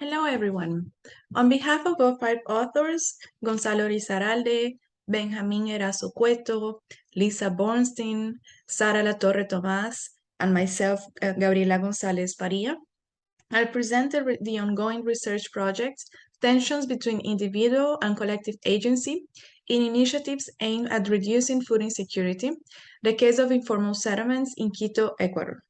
Hello, everyone. On behalf of our five authors, Gonzalo Risaralde, Benjamin Erazo Cueto, Lisa Bornstein, Sara Latorre Tomás, and myself, Gabriela González Paria, I'll present the ongoing research project, Tensions Between Individual and Collective Agency in Initiatives Aimed at Reducing Food Insecurity, the case of informal settlements in Quito, Ecuador.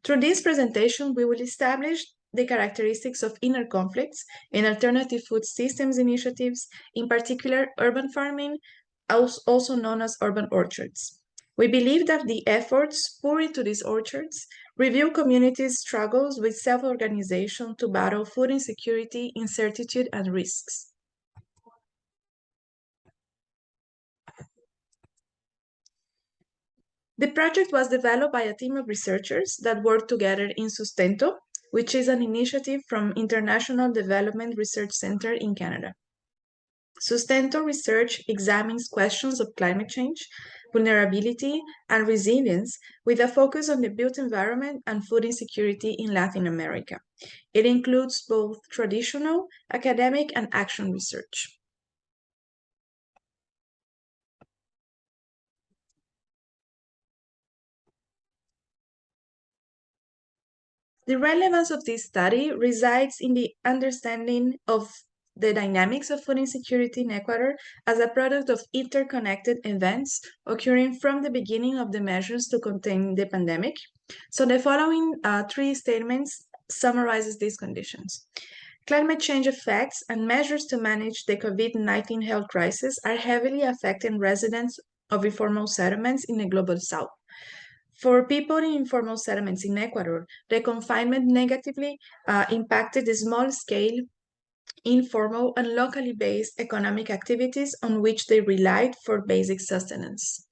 Through this presentation, we will establish the characteristics of inner conflicts in alternative food systems initiatives, in particular urban farming, also known as urban orchards. We believe that the efforts poured into these orchards reveal communities' struggles with self-organization to battle food insecurity, incertitude, and risks. The project was developed by a team of researchers that work together in Sustento, which is an initiative from International Development Research Center in Canada. Sustento research examines questions of climate change, vulnerability, and resilience with a focus on the built environment and food insecurity in Latin America. It includes both traditional, academic, and action research. The relevance of this study resides in the understanding of the dynamics of food insecurity in Ecuador as a product of interconnected events occurring from the beginning of the measures to contain the pandemic. So the following three statements summarizes these conditions. Climate change effects and measures to manage the COVID-19 health crisis are heavily affecting residents of informal settlements in the global south. For people in informal settlements in Ecuador, the confinement negatively impacted the small-scale, informal, and locally based economic activities on which they relied for basic sustenance.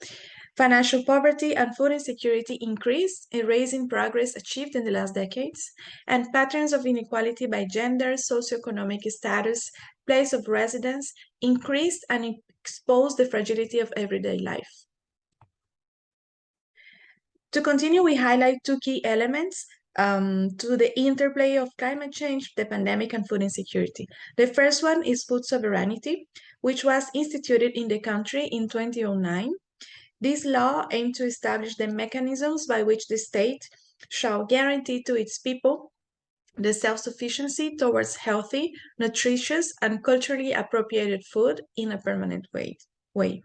Financial poverty and food insecurity increased, erasing progress achieved in the last decades, and patterns of inequality by gender, socioeconomic status, place of residence increased and exposed the fragility of everyday life. To continue, we highlight two key elements to the interplay of climate change, the pandemic, and food insecurity. The first one is food sovereignty, which was instituted in the country in 2009. This law aimed to establish the mechanisms by which the state shall guarantee to its people the self-sufficiency towards healthy, nutritious, and culturally appropriated food in a permanent way.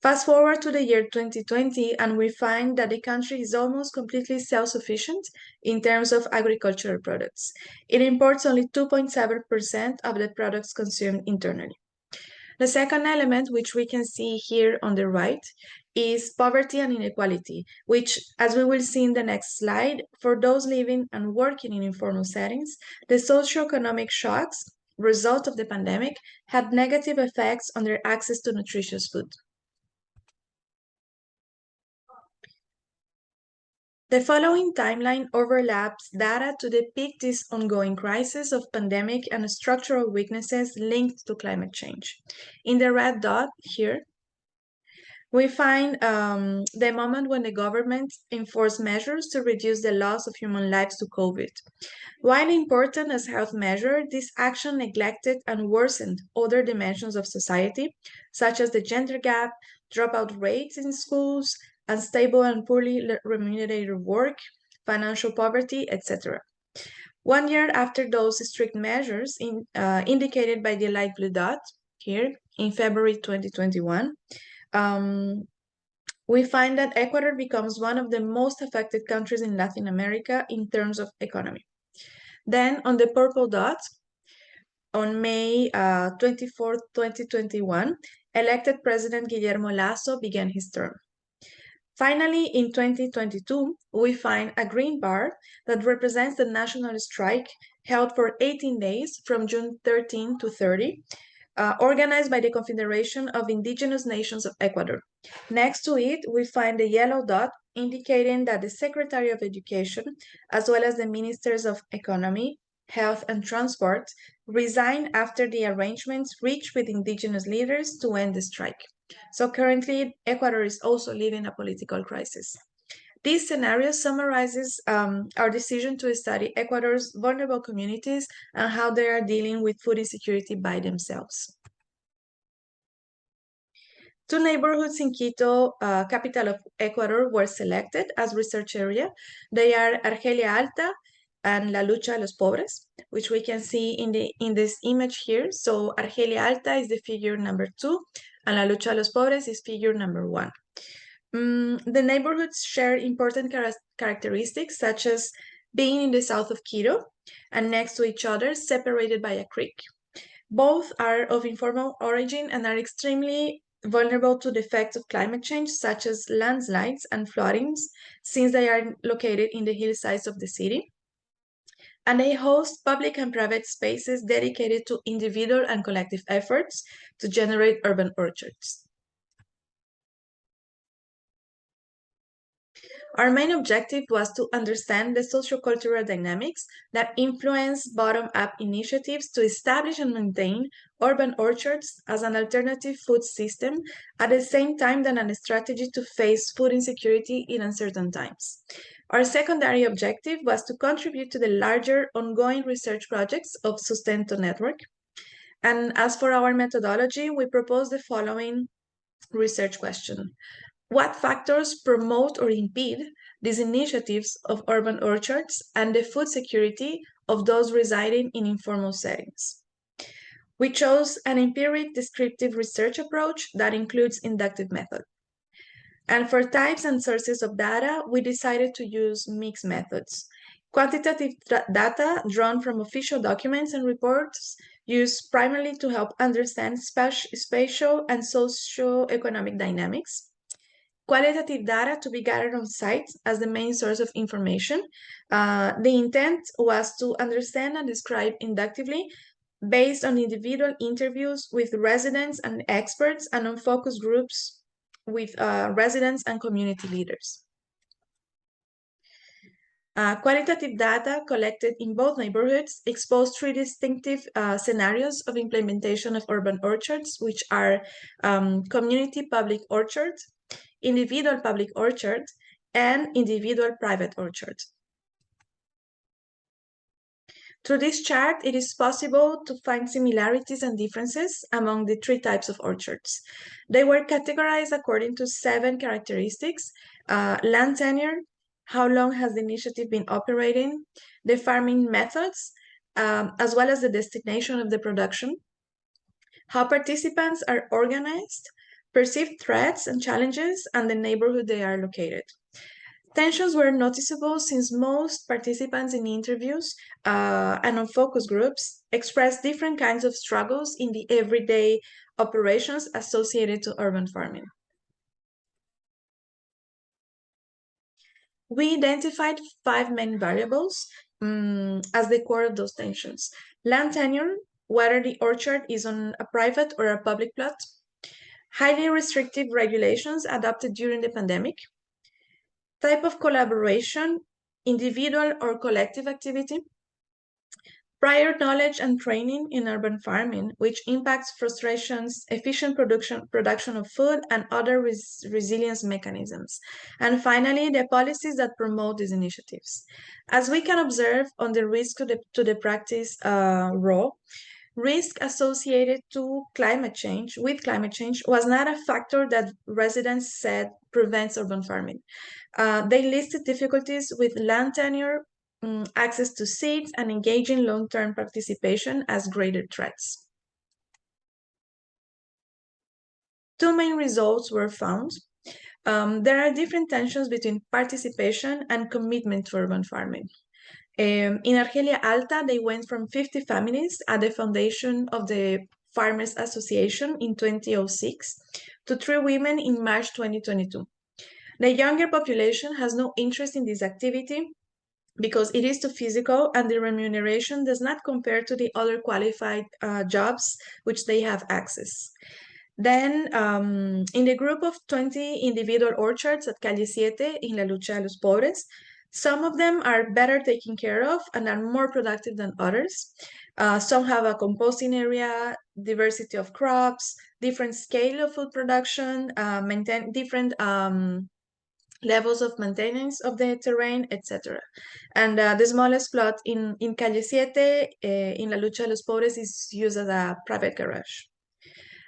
Fast forward to the year 2020, and we find that the country is almost completely self-sufficient in terms of agricultural products. It imports only 2.7% of the products consumed internally. The second element, which we can see here on the right, is poverty and inequality, which, as we will see in the next slide, for those living and working in informal settings, the socioeconomic shocks result of the pandemic had negative effects on their access to nutritious food. The following timeline overlaps data to depict this ongoing crisis of pandemic and structural weaknesses linked to climate change. In the red dot here, we find the moment when the government enforced measures to reduce the loss of human lives to COVID. While important as health measure, this action neglected and worsened other dimensions of society, such as the gender gap, dropout rates in schools, unstable and poorly remunerated work, financial poverty, etc. 1 year after those strict measures indicated by the light blue dot here in February 2021, we find that Ecuador becomes one of the most affected countries in Latin America in terms of economy. Then on the purple dot, on May 24, 2021, elected President Guillermo Lasso began his term. Finally, in 2022, we find a green bar that represents the national strike held for 18 days from June 13 to 30, organized by the Confederation of Indigenous Nations of Ecuador. Next to it, we find the yellow dot indicating that the Secretary of Education, as well as the Ministers of Economy, Health, and Transport, resigned after the arrangements reached with indigenous leaders to end the strike. So currently, Ecuador is also living a political crisis. This scenario summarizes our decision to study Ecuador's vulnerable communities and how they are dealing with food insecurity by themselves. Two neighborhoods in Quito, capital of Ecuador, were selected as research area. They are Argelia Alta and La Lucha, Los Pobres, which we can see in this image here. So Argelia Alta is the figure number 2, and La Lucha, Los Pobres is figure number 1. The neighborhoods share important characteristics, such as being in the south of Quito and next to each other, separated by a creek. Both are of informal origin and are extremely vulnerable to the effects of climate change, such as landslides and floodings, since they are located in the hillsides of the city. And they host public and private spaces dedicated to individual and collective efforts to generate urban orchards. Our main objective was to understand the socio-cultural dynamics that influence bottom-up initiatives to establish and maintain urban orchards as an alternative food system at the same time than a strategy to face food insecurity in uncertain times. Our secondary objective was to contribute to the larger ongoing research projects of Sustento Network. And as for our methodology, we propose the following research question. What factors promote or impede these initiatives of urban orchards and the food security of those residing in informal settings? We chose an empiric descriptive research approach that includes inductive method. And for types and sources of data, we decided to use mixed methods. Quantitative data drawn from official documents and reports used primarily to help understand spatial and socio-economic dynamics. Qualitative data to be gathered on site as the main source of information. The intent was to understand and describe inductively based on individual interviews with residents and experts and on focus groups with residents and community leaders. Qualitative data collected in both neighborhoods exposed three distinctive scenarios of implementation of urban orchards, which are community public orchard, individual public orchard, and individual private orchard. Through this chart, it is possible to find similarities and differences among the three types of orchards. They were categorized according to 7 characteristics: land tenure, how long has the initiative been operating, the farming methods, as well as the destination of the production, how participants are organized, perceived threats and challenges, and the neighborhood they are located. Tensions were noticeable since most participants in interviews and on focus groups expressed different kinds of struggles in the everyday operations associated to urban farming. We identified 5 main variables as the core of those tensions. Land tenure, whether the orchard is on a private or a public plot, highly restrictive regulations adopted during the pandemic, type of collaboration, individual or collective activity, prior knowledge and training in urban farming, which impacts frustrations, efficient production of food, and other resilience mechanisms. And finally, the policies that promote these initiatives. As we can observe on the risk to the practice raw, risk associated to climate change was not a factor that residents said prevents urban farming. They listed difficulties with land tenure, access to seeds, and engaging long-term participation as greater threats. 2 main results were found. There are different tensions between participation and commitment to urban farming. In Argelia Alta, they went from 50 families at the foundation of the Farmers Association in 2006 to 3 women in March 2022. The younger population has no interest in this activity because it is too physical and the remuneration does not compare to the other qualified jobs which they have access. Then, in the group of 20 individual orchards at Calle 7 in La Lucha, Los Pobres, some of them are better taken care of and are more productive than others. Some have a composting area, diversity of crops, different scale of food production, maintain different levels of maintenance of the terrain, etc. And the smallest plot in Calle 7, in La Lucha de los Pobres, is used as a private garage.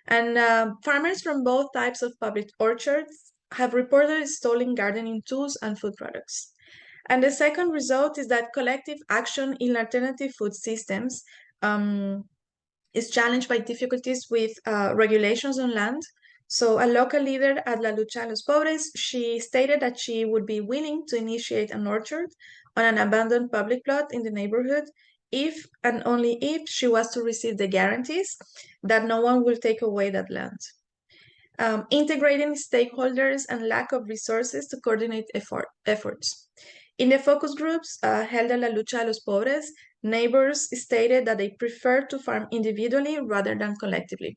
And farmers from both types of public orchards have reported installing gardening tools and food products. And the second result is that collective action in alternative food systems is challenged by difficulties with regulations on land. So a local leader at La Lucha de los Pobres, she stated that she would be willing to initiate an orchard on an abandoned public plot in the neighborhood if and only if she was to receive the guarantees that no one will take away that land. Integrating stakeholders and lack of resources to coordinate efforts. In the focus groups held at La Lucha de los Pobres, neighbors stated that they prefer to farm individually rather than collectively.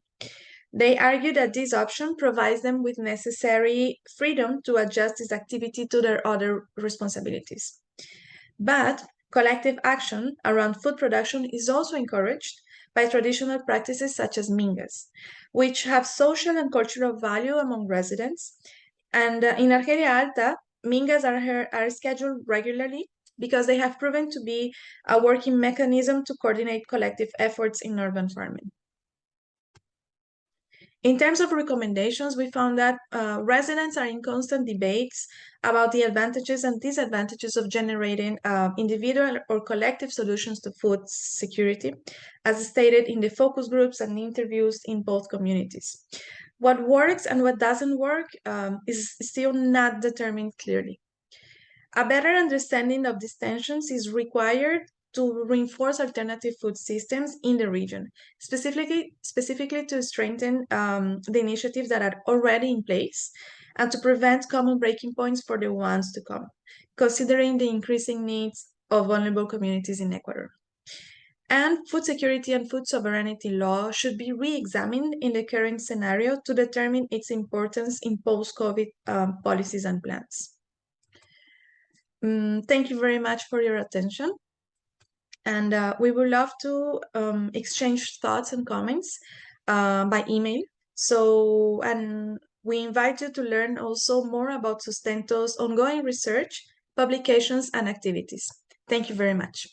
They argue that this option provides them with necessary freedom to adjust this activity to their other responsibilities. But collective action around food production is also encouraged by traditional practices such as mingas, which have social and cultural value among residents. And in Argelia Alta, mingas are scheduled regularly because they have proven to be a working mechanism to coordinate collective efforts in urban farming. In terms of recommendations, we found that residents are in constant debates about the advantages and disadvantages of generating individual or collective solutions to food security, as stated in the focus groups and interviews in both communities. What works and what doesn't work is still not determined clearly. A better understanding of these tensions is required to reinforce alternative food systems in the region, specifically to strengthen the initiatives that are already in place and to prevent common breaking points for the ones to come, considering the increasing needs of vulnerable communities in Ecuador. And food security and food sovereignty law should be re-examined in the current scenario to determine its importance in post-COVID policies and plans. Thank you very much for your attention. And we would love to exchange thoughts and comments by email. So, and we invite you to learn also more about Sustento's ongoing research, publications, and activities. Thank you very much.